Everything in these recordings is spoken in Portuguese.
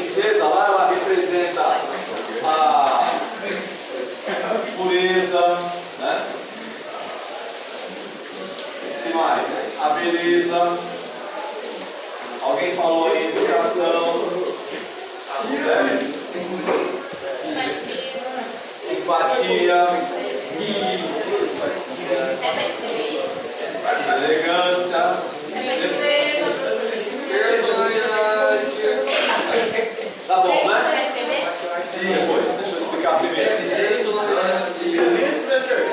princesa lá, ela representa a pureza, né? O que mais? A beleza. Alguém falou em educação, né? Simpatia, elegância, tá bom, né? Depois, deixa eu explicar primeiro.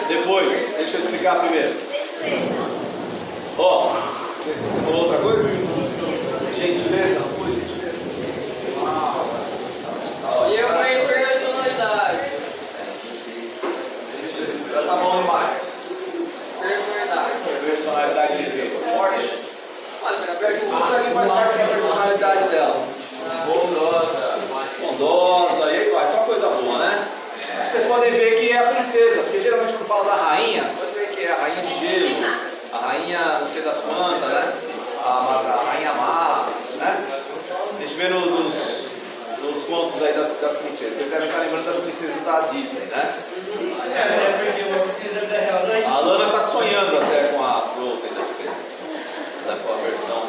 Depois, deixa eu explicar primeiro. Ó, você falou outra coisa? Gentileza? E eu falei personalidade. Já tá bom demais. Personalidade. Personalidade de quem? Forte? Isso aqui faz parte da personalidade dela. Bondosa. Bondosa, e aí vai, só coisa boa, né? Vocês podem ver que é a princesa, porque geralmente quando fala da rainha, pode ver que é a rainha de gelo, a rainha não sei das quantas, né? A rainha má, né? A gente vê nos contos aí das princesas. Vocês devem estar lembrando das princesas da Disney, né? A Lana está sonhando até com a Frozen, com a versão.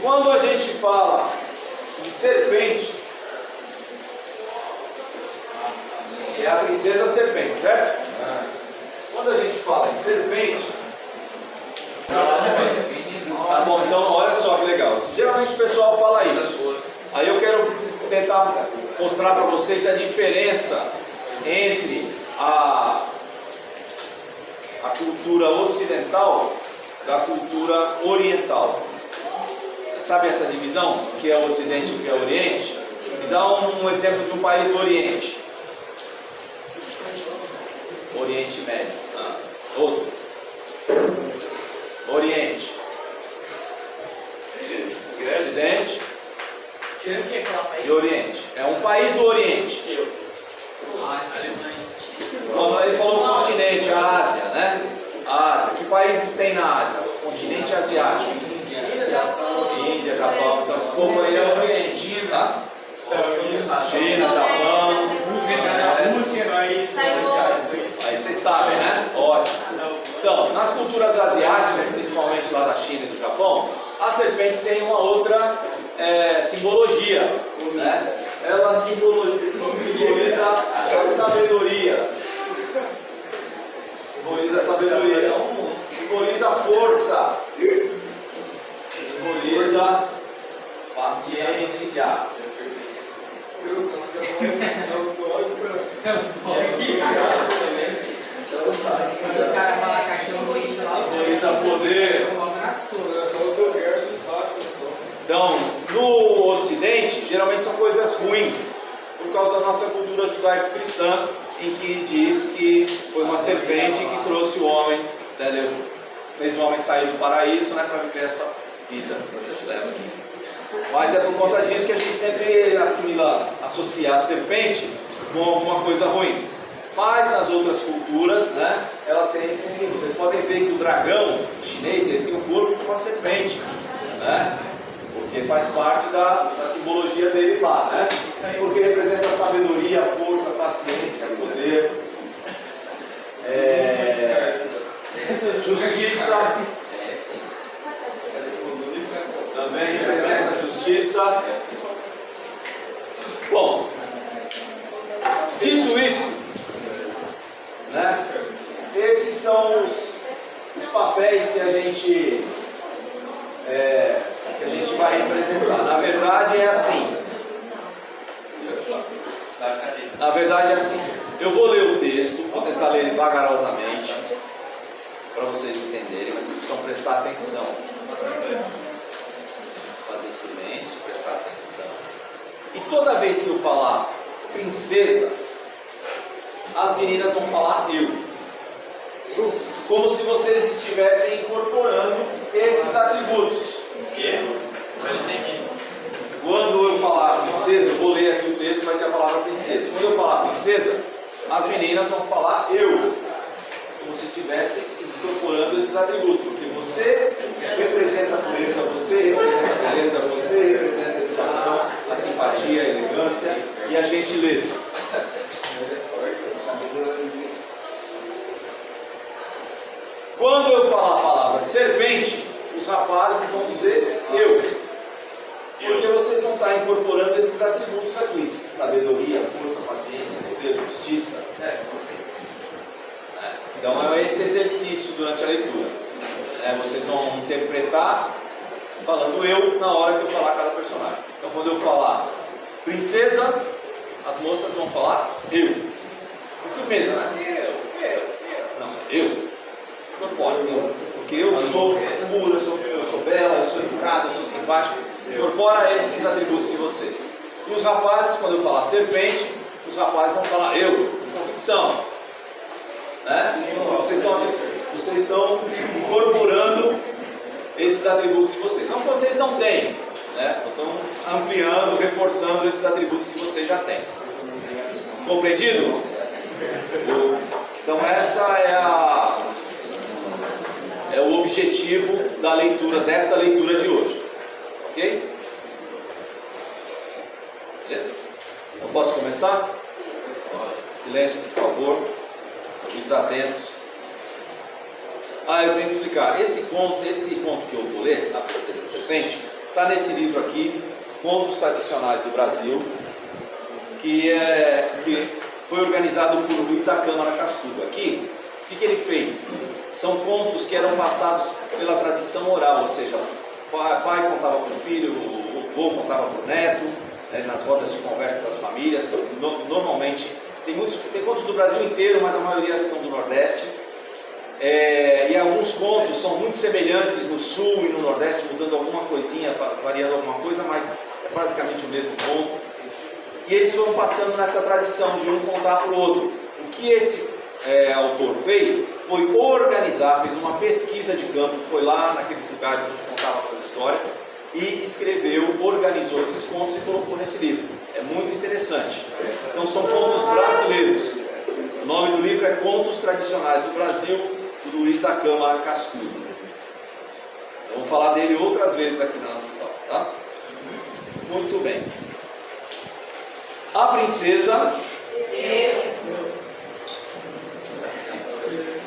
Quando a gente fala de serpente, é a princesa serpente, certo? Quando a gente fala em serpente, tá bom, então olha só que legal. Geralmente o pessoal fala isso. Aí eu quero tentar mostrar para vocês a diferença entre a cultura ocidental da cultura oriental. Sabe essa divisão? O que é o Ocidente e o que é o Oriente? Me dá um exemplo de um país do Oriente. Oriente Médio. Outro. Oriente. Ocidente e Oriente. É um país do Oriente. Quando ele falou continente, a Ásia, né? Ásia. Que países tem na Ásia? O continente asiático. Índia, Japão. Então esse povo aí é o Oriente, tá? China, Japão, Rússia. Aí vocês sabem, né? Ótimo. Então, nas culturas asiáticas, principalmente lá da China e do Japão, a serpente tem uma outra simbologia, né? Ela simboliza a sabedoria. Simboliza a sabedoria. Simboliza a força. Simboliza paciência. Os caras falam cachorro e Simboliza poder. Então, no Ocidente, geralmente são coisas ruins, por causa da nossa cultura judaico-cristã, em que diz que foi uma serpente que trouxe o homem, né, fez o homem sair do paraíso, né, para viver essa vida que a gente leva aqui. Mas é por conta disso que a gente sempre associa a serpente com alguma coisa ruim. Mas nas outras culturas, né, ela tem esse símbolo. Vocês podem ver que o dragão chinês ele tem o corpo de uma serpente, né? Porque faz parte da simbologia deles lá, né? Porque representa a sabedoria, a força, a paciência, o poder, justiça. Também representa a justiça. Bom, dito isso, né? Esses são os papéis que a gente vai representar. Na verdade é assim. Na verdade é assim. Eu vou ler o texto, vou tentar ler ele vagarosamente para vocês entenderem, mas vocês precisam prestar atenção. Fazer silêncio, prestar atenção. E toda vez que eu falar princesa, as meninas vão falar eu. Como se vocês estivessem incorporando esses atributos. Quando eu falar princesa, eu vou ler aqui o texto, vai ter a palavra princesa. Quando eu falar princesa, as meninas vão falar eu. Como se estivessem incorporando esses atributos. Porque você representa a pureza, você representa a beleza, você representa gentileza. Quando eu falar a palavra serpente, os rapazes vão dizer eu. Porque vocês vão estar incorporando esses atributos aqui: sabedoria, força, paciência, poder, justiça. Então é esse exercício durante a leitura. Vocês vão interpretar falando eu na hora que eu falar cada personagem. Então quando eu falar princesa, as moças vão falar eu. Com firmeza, né? Eu. Não, eu. Incorpora, porque eu sou pura, eu sou bela, eu sou educada, eu sou simpática. Incorpora esses atributos em você. E os rapazes, quando eu falar serpente, os rapazes vão falar eu, com convicção. Vocês estão incorporando esses atributos de vocês. Não que vocês não têm, só estão ampliando, reforçando esses atributos que vocês já têm. Compreendido? Então essa é o objetivo da leitura, desta leitura de hoje. Ok? Beleza? Então posso começar? Silêncio, por favor. Ouvidos atentos. Eu tenho que explicar. Esse conto que eu vou ler, A Princesa da Serpente, está nesse livro aqui, Contos Tradicionais do Brasil, que foi organizado por Luiz da Câmara Castudo. Aqui, o que ele fez? São contos que eram passados pela tradição oral, ou seja, o pai contava para o filho, o avô contava para o neto, nas rodas de conversa das famílias. Normalmente, tem contos do Brasil inteiro, mas a maioria são do Nordeste. E alguns contos são muito semelhantes no Sul e no Nordeste, mudando alguma coisinha, variando alguma coisa, mas é basicamente o mesmo conto. E eles foram passando nessa tradição de um contar para o outro. O que esse autor fez foi organizar, fez uma pesquisa de campo, foi lá naqueles lugares onde contava suas histórias e escreveu, organizou esses contos e colocou nesse livro. É muito interessante. Então são contos brasileiros. O nome do livro é Contos Tradicionais do Brasil, do Luiz da Câmara Castudo. Então, vamos falar dele outras vezes aqui na nossa aula, tá? Muito bem. A princesa.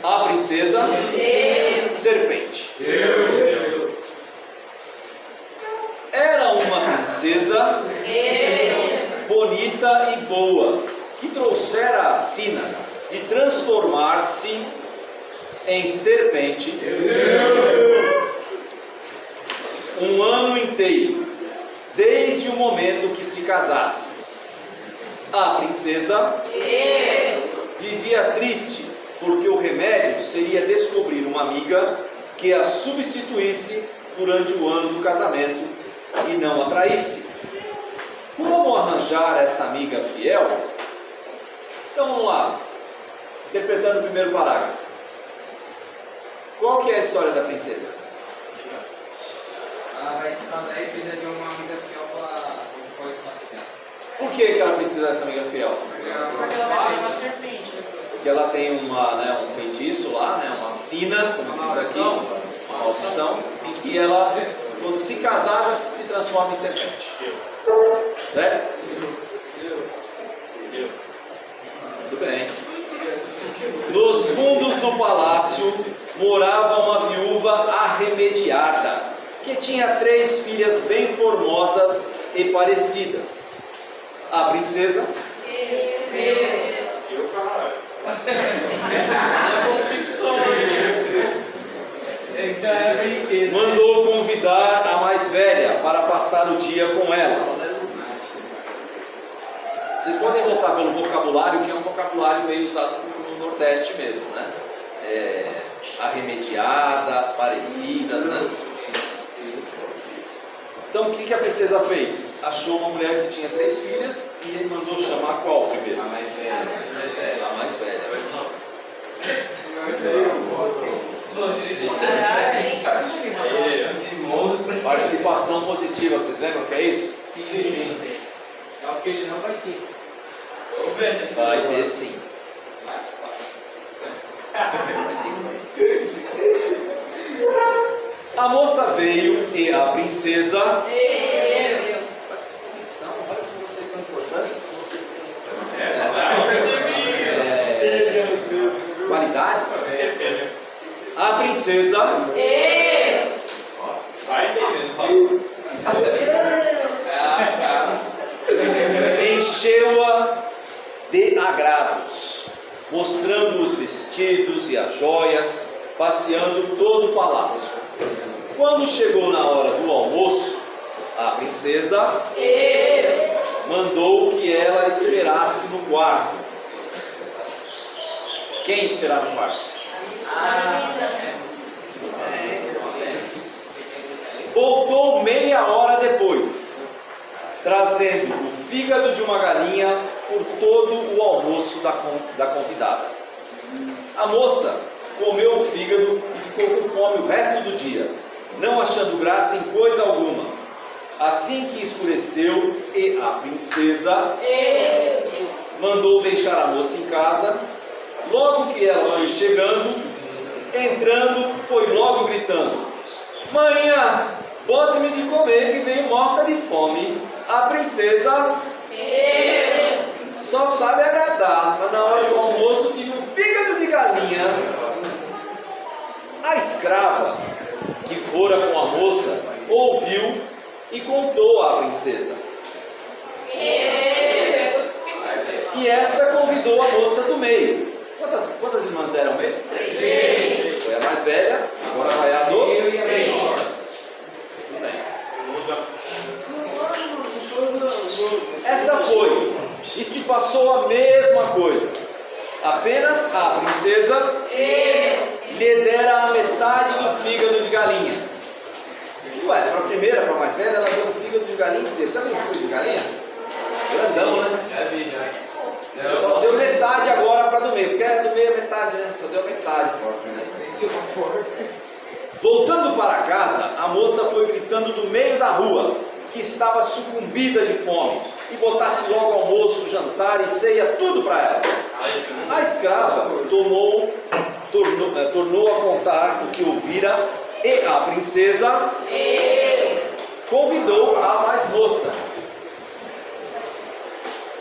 A princesa. Serpente. Era uma princesa bonita e boa, que trouxera a sina de transformar-se em serpente um ano inteiro, desde o momento que se casasse. A princesa vivia triste, porque o remédio seria descobrir uma amiga que a substituísse durante o ano do casamento e não a traísse. Como arranjar essa amiga fiel? Então vamos lá, interpretando o primeiro parágrafo. Qual que é a história da princesa? Ela vai se casar e precisa de uma amiga fiel para depois passear. Por que ela precisa dessa amiga fiel? Porque ela vai ter uma serpente. Porque ela tem um feitiço lá, uma sina, como diz aqui, uma maldição, em que ela, quando se casar, já se transforma em serpente. Certo? Muito bem. Nos fundos do palácio morava uma viúva arremediada, que tinha 3 filhas bem formosas e parecidas. A princesa mandou convidar a mais velha para passar o dia com ela. Vocês podem voltar pelo vocabulário, que é um vocabulário meio usado no Nordeste mesmo, arremediada, parecidas, Então o que a princesa fez? Achou uma mulher que tinha 3 filhas e ele mandou chamar qual primeiro? A mais velha. A mais velha. Participação positiva, vocês lembram o que é isso? Sim. É o que ele não vai ter. Vai ter sim. A moça veio e a princesa. Mas com convicção, olha como vocês são importantes, como vocês têm princesa vai entendendo, encheu-a de agrados, mostrando os vestidos e as joias, passeando todo o palácio. Quando chegou na hora do almoço, a princesa mandou que ela esperasse no quarto. Quem esperar no quarto? Voltou meia hora depois, trazendo o fígado de uma galinha por todo o almoço da convidada. A moça comeu o fígado e ficou com fome o resto do dia, não achando graça em coisa alguma. Assim que escureceu e a princesa mandou deixar a moça em casa, logo que ela foi chegando, entrando, foi logo gritando: "Manhã, bote-me de comer que venho morta de fome." A princesa só sabe agradar, mas na hora do almoço tive um fígado de galinha. A escrava, que fora com a moça, ouviu e contou à princesa. E esta convidou a moça do meio. Quantas irmãs eram mesmo? 3. Foi a mais velha, agora vai a do menor. Esta foi, e se passou a mesma coisa. Apenas a princesa lhe dera a metade do fígado de galinha. Ué, para a primeira, para a mais velha, ela deu um fígado de galinha que deu. Sabe o fígado de galinha? Grandão, né? Já vi, já. Só deu metade agora para do meio, porque do meio é metade, né? Só deu metade. Voltando para casa, a moça foi gritando do meio da rua que estava sucumbida de fome e botasse logo almoço, jantar e ceia, tudo para ela. A escrava tornou a contar o que ouvira e a princesa convidou a mais moça.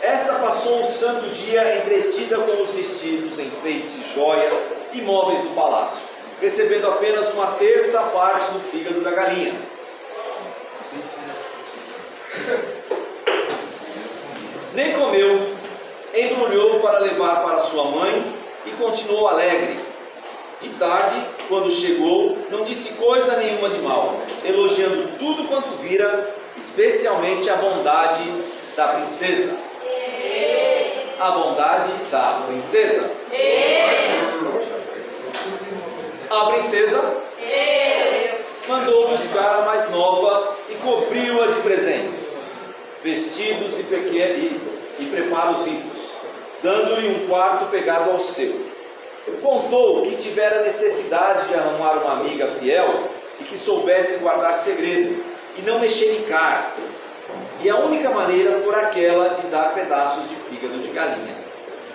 Esta passou o santo dia entretida com os vestidos, enfeites, joias e móveis do palácio, recebendo apenas uma terça parte do fígado da galinha. Nem comeu, embrulhou para levar para sua mãe e continuou alegre. De tarde, quando chegou, não disse coisa nenhuma de mal, elogiando tudo quanto vira, especialmente a bondade da princesa. A bondade da princesa. A princesa mandou buscar a mais nova e cobriu-a de presentes, vestidos e preparos ricos, dando-lhe um quarto pegado ao seu. Contou que tivera necessidade de arrumar uma amiga fiel e que soubesse guardar segredo e não mexericar. E a única maneira fora aquela de dar pedaços de fígado de galinha.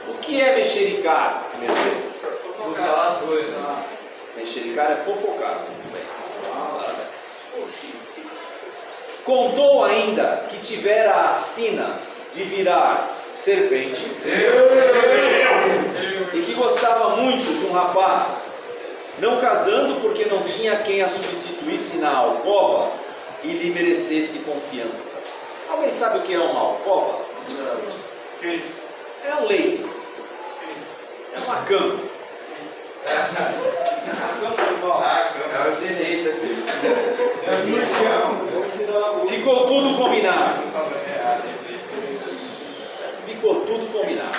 O que é mexericar? Fofocar as coisas. Mexericar é fofocar. Contou ainda que tivera a sina de virar serpente e que gostava muito de um rapaz, não casando porque não tinha quem a substituísse na alcova e lhe merecesse confiança. Alguém sabe o que é uma alcova? É um leito, é uma cama. É o direito aqui. Ficou tudo combinado. Ficou tudo combinado.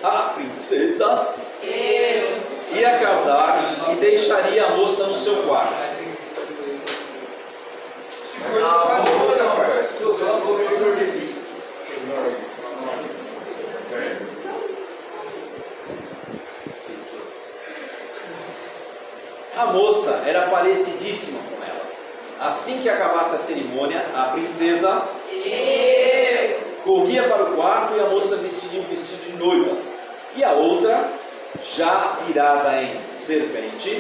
A princesa ia casar e deixaria a moça no seu quarto. A moça era parecidíssima com ela. Assim que acabasse a cerimônia, a princesa corria para o quarto e a moça vestia um vestido de noiva. E a outra, já virada em serpente,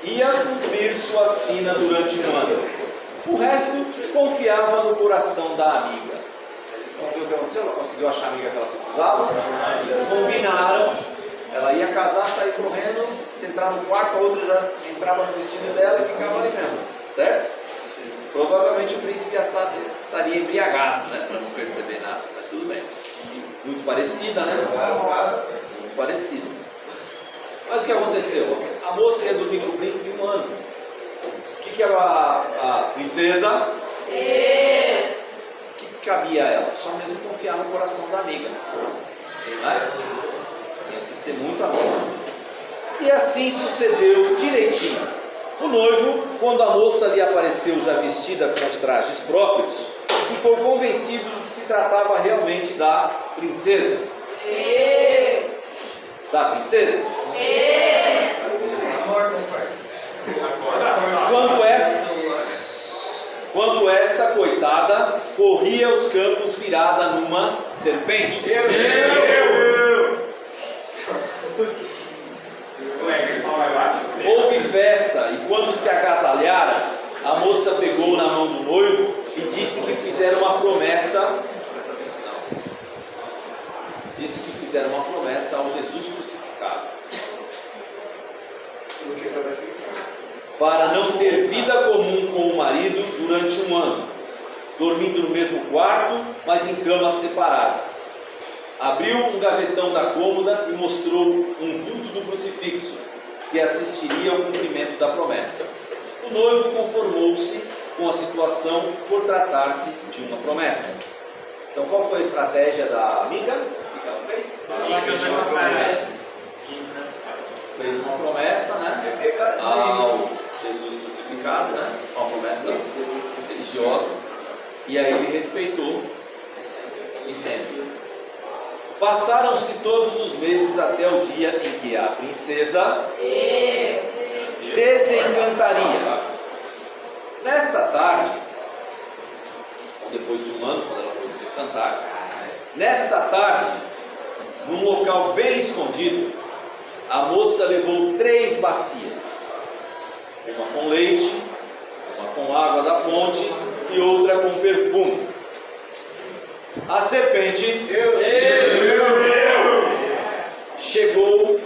ia cumprir sua sina durante um ano. O resto confiava no coração da amiga. Então, o que aconteceu? Ela conseguiu achar a amiga que ela precisava, combinaram Ela ia casar, sair correndo, entrar no quarto, a outra já entrava no vestido dela e ficava ali mesmo, certo? Provavelmente o príncipe estaria embriagado, né? Para não perceber nada, mas tudo bem. Muito parecida, né? Muito parecida. Mas o que aconteceu? A moça ia dormir com o príncipe 1 ano. O que a princesa? O que cabia a ela? Só mesmo confiar no coração da amiga. Né? Tinha que ser muito amiga. E assim sucedeu direitinho. O noivo, quando a moça lhe apareceu já vestida com os trajes próprios, ficou convencido de que se tratava realmente da princesa. Da princesa? Quando esta coitada corria os campos virada numa serpente. Houve festa, e quando se agasalharam, a moça pegou na mão do noivo e disse que fizeram uma promessa. Presta atenção. Disse que fizeram uma promessa ao Jesus crucificado. Para não ter vida comum com o marido durante 1 ano, dormindo no mesmo quarto, mas em camas separadas. Abriu um gavetão da cômoda e mostrou um vulto do crucifixo, que assistiria ao cumprimento da promessa. O noivo conformou-se com a situação por tratar-se de uma promessa. Então, qual foi a estratégia da amiga? O que ela fez? Fez uma promessa, né? Ao Jesus crucificado, né? Uma promessa religiosa. E aí ele respeitou. Entende? Passaram-se todos os meses até o dia em que a princesa desencantaria. Nesta tarde, depois de 1 ano, quando ela foi desencantar, nesta tarde, num local bem escondido, a moça levou 3 bacias, uma com leite, uma com água da fonte e outra com perfume. A serpente chegou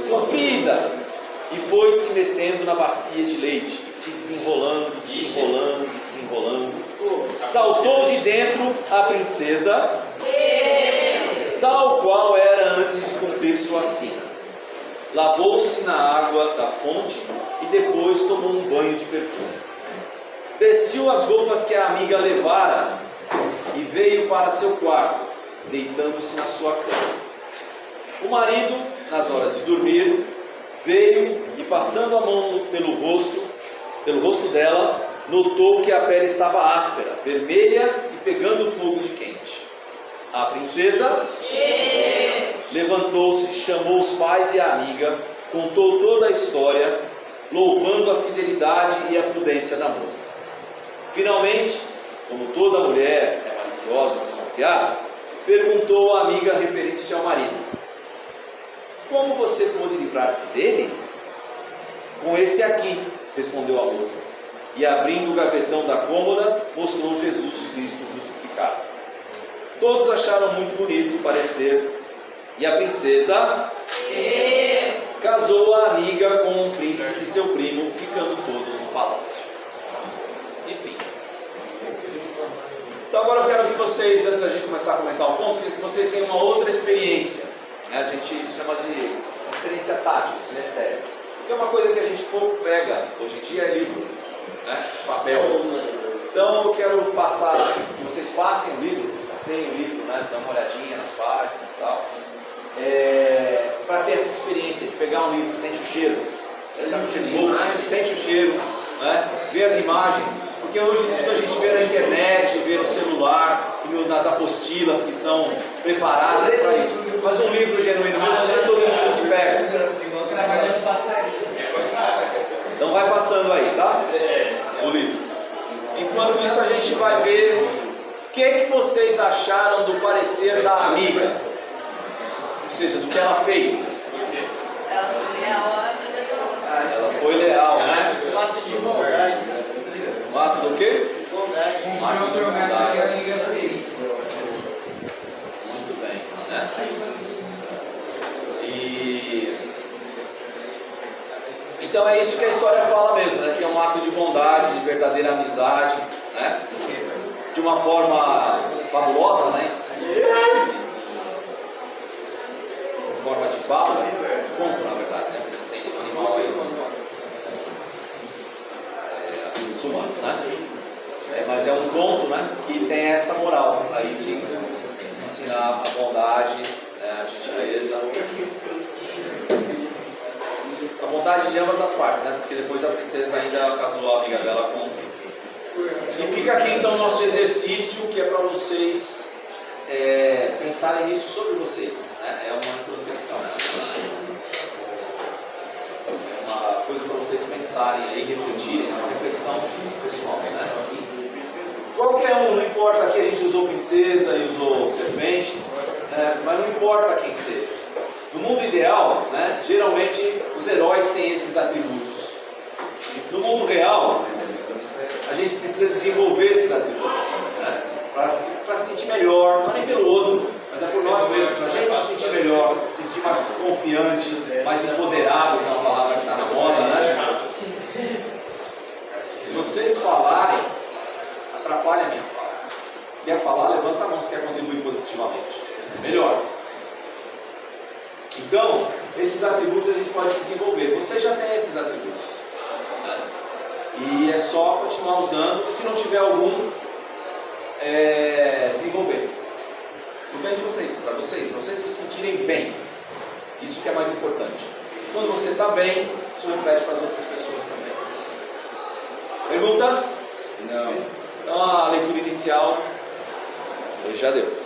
comprida e foi se metendo na bacia de leite, se desenrolando, saltou de dentro a princesa, tal qual era antes de cumprir sua sina. Lavou-se na água da fonte e depois tomou um banho de perfume. Vestiu as roupas que a amiga levara e veio para seu quarto, deitando-se na sua cama. O marido, nas horas de dormir, veio e, passando a mão pelo rosto dela, notou que a pele estava áspera, vermelha e pegando fogo de quente. A princesa levantou-se, chamou os pais e a amiga, contou toda a história, louvando a fidelidade e a prudência da moça. Finalmente, como toda mulher é maliciosa e desconfiada, perguntou à amiga referente-se ao marido: como você pôde livrar-se dele? Com esse aqui, respondeu a moça, e abrindo o gavetão da cômoda, mostrou Jesus Cristo crucificado. Todos acharam muito bonito o parecer, e a princesa casou a amiga com um príncipe, seu primo, ficando todos no palácio. Enfim. Então agora eu quero que vocês, antes da gente começar a comentar o ponto, que vocês tenham uma outra experiência. A gente chama de experiência tátil, sinestésica. Que é uma coisa que a gente pouco pega hoje em dia, é livro, né? Papel. Então eu quero passar, que vocês passem o livro, tem o livro, né? Dá uma olhadinha nas páginas e tal. Para ter essa experiência de pegar um livro, sente o cheiro, ele está com cheiro novo, sente o cheiro, né? Vê as imagens, porque hoje tudo a gente vê na internet, vê no celular, nas apostilas que são preparadas para isso. Mas um livro genuíno mesmo, não é todo mundo que pega. Então vai passando aí, tá? O livro. Enquanto isso a gente vai ver o que vocês acharam do parecer da amiga. Ou seja, do que ela fez. Ela foi leal, né? Mato de bondade. Mato do quê? Mato de bondade. Muito bem, né? E Então é isso que a história fala mesmo, né? Que é um ato de bondade, de verdadeira amizade, né? De uma forma fabulosa, né? Em forma de fala, conto na verdade, né? Porque tem animal aí, os humanos, né? Mas é um conto, né? Que tem essa moral aí de ensinar a bondade, a gentileza, a bondade de ambas as partes, né? Porque depois a princesa ainda casou a amiga dela com... E fica aqui então o nosso exercício, que é para vocês pensarem nisso sobre vocês, né? É uma introspecção, é uma coisa para vocês pensarem e refletirem, é uma reflexão pessoal, né? Assim, qualquer um, não importa, aqui a gente usou princesa e usou serpente, mas não importa quem seja. No mundo ideal, né, geralmente os heróis têm esses atributos. No mundo real, a gente precisa desenvolver esses atributos, né, para se sentir melhor, não é nem pelo outro, mas é por nós mesmos, para a gente se sentir melhor, se sentir mais confiante, mais empoderado, que é uma palavra que está na moda, né? Se vocês falarem, atrapalha a minha fala. Quer falar, levanta a mão se quer contribuir positivamente. Melhor. Então, esses atributos a gente pode desenvolver. Você já tem esses atributos, né? E é só continuar usando. Se não tiver algum, desenvolver. Pro bem de vocês, para vocês se sentirem bem. Isso que é mais importante. Quando você está bem, isso reflete para as outras pessoas também. Perguntas? Não. Então a leitura inicial já deu.